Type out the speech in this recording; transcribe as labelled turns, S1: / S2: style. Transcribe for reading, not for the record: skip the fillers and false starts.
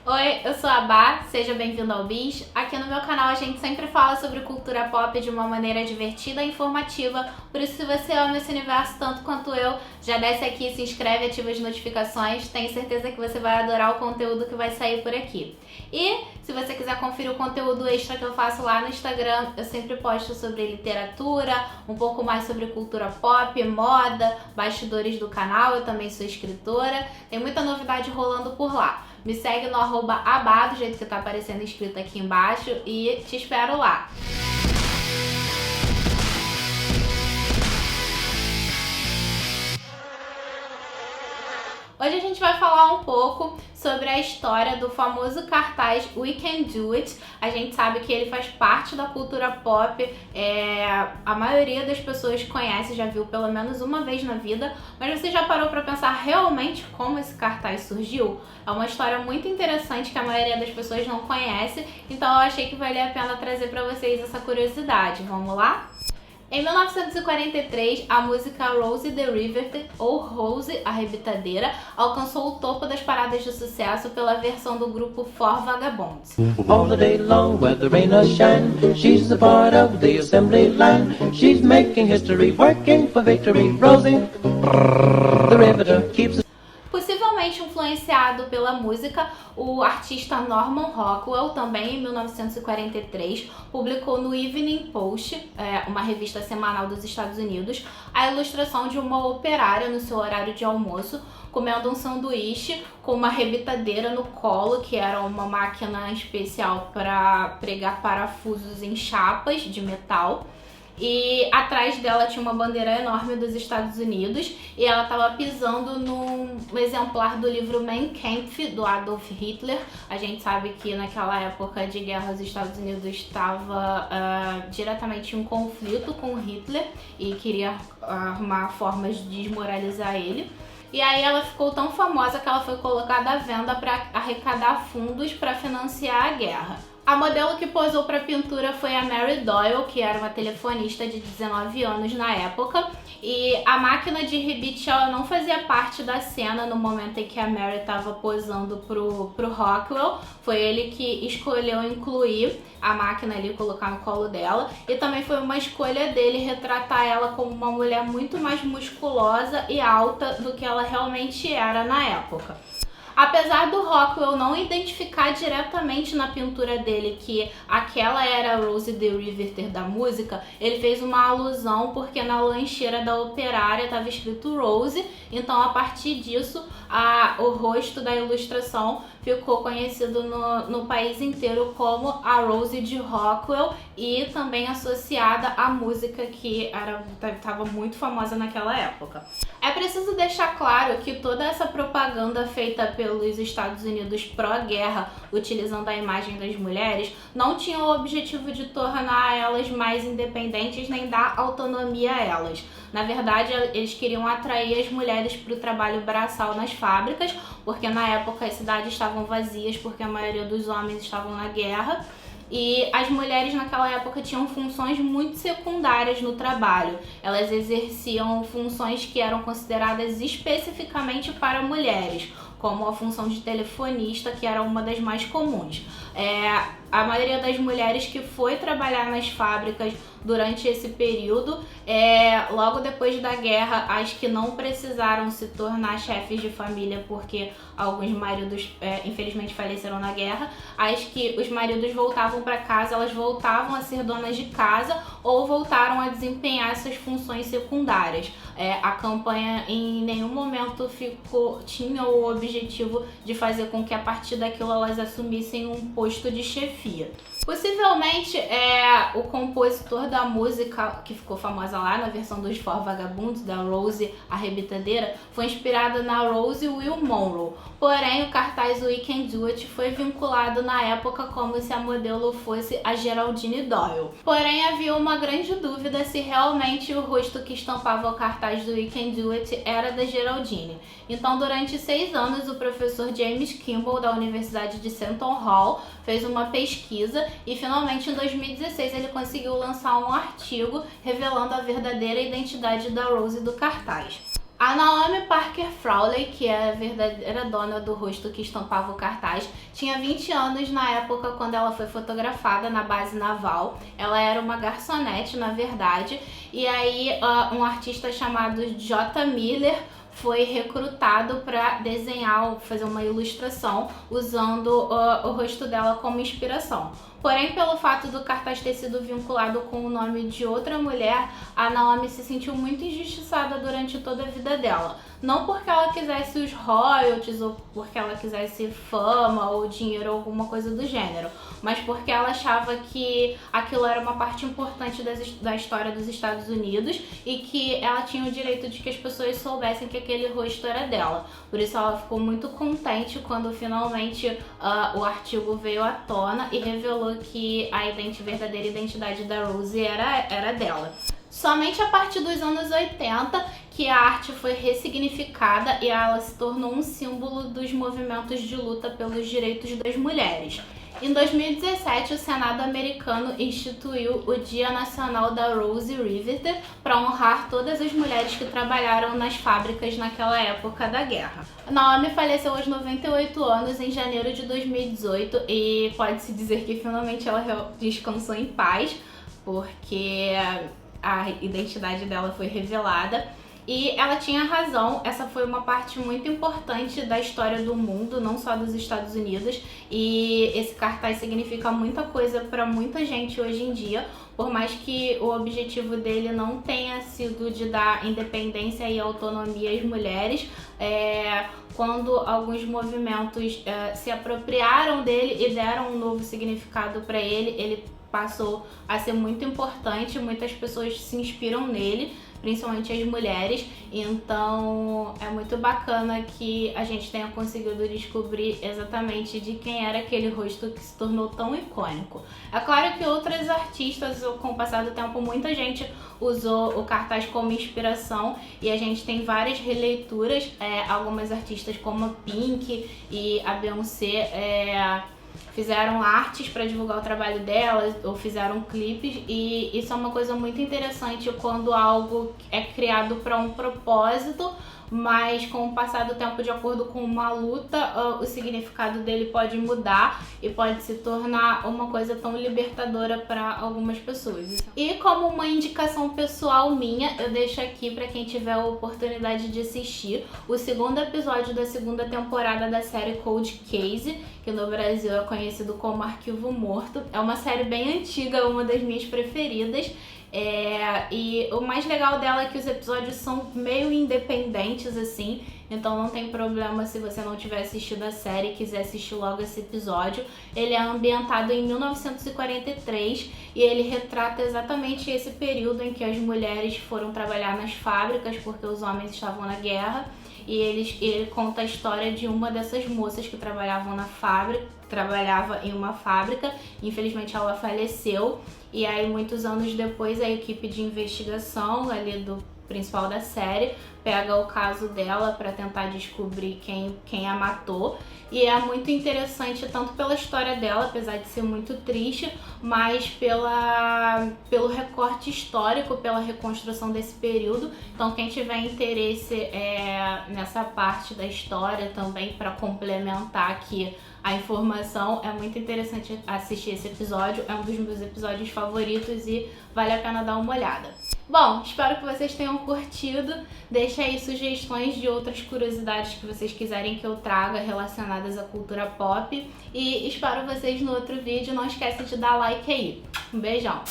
S1: Oi, eu sou a Bá, seja bem-vindo ao Bis. Aqui no meu canal a gente sempre fala sobre cultura pop de uma maneira divertida e informativa, por isso se você ama esse universo tanto quanto eu, já desce aqui, se inscreve, ativa as notificações, tenho certeza que você vai adorar o conteúdo que vai sair por aqui. E se você quiser conferir o conteúdo extra que eu faço lá no Instagram, eu sempre posto sobre literatura, um pouco mais sobre cultura pop, moda, bastidores do canal, eu também sou escritora, tem muita novidade rolando por lá. Me segue no @abá, do jeito que tá aparecendo escrito aqui embaixo, e te espero lá. Hoje a gente vai falar um pouco sobre a história do famoso cartaz We Can Do It. A gente sabe que ele faz parte da cultura pop, a maioria das pessoas conhece, já viu pelo menos uma vez na vida, mas você já parou para pensar realmente como esse cartaz surgiu? É uma história muito interessante que a maioria das pessoas não conhece, então eu achei que valia a pena trazer para vocês essa curiosidade. Vamos lá? Em 1943, a música Rosie the Riveter, ou Rose, a Arrebitadeira, alcançou o topo das paradas de sucesso pela versão do grupo Four Vagabonds.
S2: All the day long, whether rain or shine, she's a part of the assembly line. She's making history, working for victory. Rosie, the riveter, keeps
S1: Possivelmente influenciado pela música, o artista Norman Rockwell, também em 1943, publicou no Evening Post, uma revista semanal dos Estados Unidos, a ilustração de uma operária no seu horário de almoço, comendo um sanduíche com uma arrebitadeira no colo, que era uma máquina especial para pregar parafusos em chapas de metal. E atrás dela tinha uma bandeira enorme dos Estados Unidos e ela estava pisando num exemplar do livro Mein Kampf, do Adolf Hitler. A gente sabe que naquela época de guerra os Estados Unidos estava diretamente em conflito com Hitler e queria arrumar formas de desmoralizar ele. E aí ela ficou tão famosa que ela foi colocada à venda para arrecadar fundos para financiar a guerra. A modelo que posou para a pintura foi a Mary Doyle, que era uma telefonista de 19 anos na época. E a máquina de rebite ela não fazia parte da cena no momento em que a Mary estava posando pro Rockwell. Foi ele que escolheu incluir a máquina ali, colocar no colo dela. E também foi uma escolha dele retratar ela como uma mulher muito mais musculosa e alta do que ela realmente era na época. Apesar do Rockwell não identificar diretamente na pintura dele que aquela era a Rosie the Riveter da música, ele fez uma alusão porque na lancheira da operária estava escrito Rose, então a partir disso o rosto da ilustração ficou conhecido no país inteiro como a Rosie de Rockwell e também associada à música que estava muito famosa naquela época. É preciso deixar claro que toda essa propaganda feita pelos Estados Unidos pró-guerra, utilizando a imagem das mulheres, não tinha o objetivo de tornar elas mais independentes nem dar autonomia a elas. Na verdade, eles queriam atrair as mulheres para o trabalho braçal nas fábricas, porque na época as cidades estavam vazias porque a maioria dos homens estavam na guerra. E as mulheres naquela época tinham funções muito secundárias no trabalho. Elas exerciam funções que eram consideradas especificamente para mulheres, como a função de telefonista, que era uma das mais comuns. A maioria das mulheres que foi trabalhar nas fábricas durante esse período, logo depois da guerra, as que não precisaram se tornar chefes de família porque alguns maridos infelizmente faleceram na guerra, as que os maridos voltavam para casa, elas voltavam a ser donas de casa ou voltaram a desempenhar essas funções secundárias. A campanha em nenhum momento tinha o objetivo de fazer com que a partir daquilo elas assumissem um posto de chefia. Possivelmente, o compositor da música que ficou famosa lá na versão dos Four Vagabonds, da Rosie, a Arrebitadeira, foi inspirada na Rosie Will Monroe. Porém, o cartaz We Can Do It foi vinculado na época como se a modelo fosse a Geraldine Doyle. Porém, havia uma grande dúvida se realmente o rosto que estampava o cartaz do We Can Do It era da Geraldine. Então, durante 6 anos, o professor James Kimball, da Universidade de Seton Hall, fez uma pesquisa e finalmente em 2016 ele conseguiu lançar um artigo revelando a verdadeira identidade da Rosie do cartaz. A Naomi Parker Frawley, que é a verdadeira dona do rosto que estampava o cartaz, tinha 20 anos na época quando ela foi fotografada na base naval. Ela era uma garçonete, na verdade, e aí um artista chamado J. Miller foi recrutado para desenhar, fazer uma ilustração usando o rosto dela como inspiração. Porém, pelo fato do cartaz ter sido vinculado com o nome de outra mulher, a Naomi se sentiu muito injustiçada durante toda a vida dela. Não porque ela quisesse os royalties ou porque ela quisesse fama ou dinheiro ou alguma coisa do gênero, mas porque ela achava que aquilo era uma parte importante da história dos Estados Unidos e que ela tinha o direito de que as pessoas soubessem que aquele rosto era dela. Por isso ela ficou muito contente quando finalmente o artigo veio à tona e revelou que a verdadeira identidade da Rose era dela. Somente a partir dos anos 80 que a arte foi ressignificada e ela se tornou um símbolo dos movimentos de luta pelos direitos das mulheres. Em 2017, o Senado americano instituiu o Dia Nacional da Rose Riveter para honrar todas as mulheres que trabalharam nas fábricas naquela época da guerra. Naomi faleceu aos 98 anos em janeiro de 2018 e pode-se dizer que finalmente ela descansou em paz, porque a identidade dela foi revelada. E ela tinha razão, essa foi uma parte muito importante da história do mundo, não só dos Estados Unidos, e esse cartaz significa muita coisa para muita gente hoje em dia, por mais que o objetivo dele não tenha sido de dar independência e autonomia às mulheres. Quando alguns movimentos se apropriaram dele e deram um novo significado para ele passou a ser muito importante, muitas pessoas se inspiram nele, principalmente as mulheres, então é muito bacana que a gente tenha conseguido descobrir exatamente de quem era aquele rosto que se tornou tão icônico. É claro que outras artistas, com o passar do tempo, muita gente usou o cartaz como inspiração e a gente tem várias releituras, algumas artistas como a Pink e a Beyoncé fizeram artes para divulgar o trabalho delas ou fizeram clipes, e isso é uma coisa muito interessante quando algo é criado para um propósito, mas com o passar do tempo, de acordo com uma luta, o significado dele pode mudar e pode se tornar uma coisa tão libertadora para algumas pessoas. E como uma indicação pessoal minha, eu deixo aqui para quem tiver a oportunidade de assistir o segundo episódio da segunda temporada da série Cold Case, que no Brasil é conhecido como Arquivo Morto. É uma série bem antiga, uma das minhas preferidas. E o mais legal dela é que os episódios são meio independentes, assim, então não tem problema se você não tiver assistido a série e quiser assistir logo esse episódio. Ele é ambientado em 1943 e ele retrata exatamente esse período em que as mulheres foram trabalhar nas fábricas porque os homens estavam na guerra. E ele conta a história de uma dessas moças que trabalhava em uma fábrica. Infelizmente ela faleceu, e aí muitos anos depois a equipe de investigação ali do principal da série pega o caso dela para tentar descobrir quem a matou. E é muito interessante tanto pela história dela, apesar de ser muito triste, mas pelo recorte histórico, pela reconstrução desse período. Então quem tiver interesse nessa parte da história também, para complementar aqui a informação, é muito interessante assistir esse episódio. É um dos meus episódios favoritos e vale a pena dar uma olhada. Bom, espero que vocês tenham curtido. Deixa aí sugestões de outras curiosidades que vocês quiserem que eu traga relacionadas à cultura pop. E espero vocês no outro vídeo. Não esquece de dar like aí. Um beijão!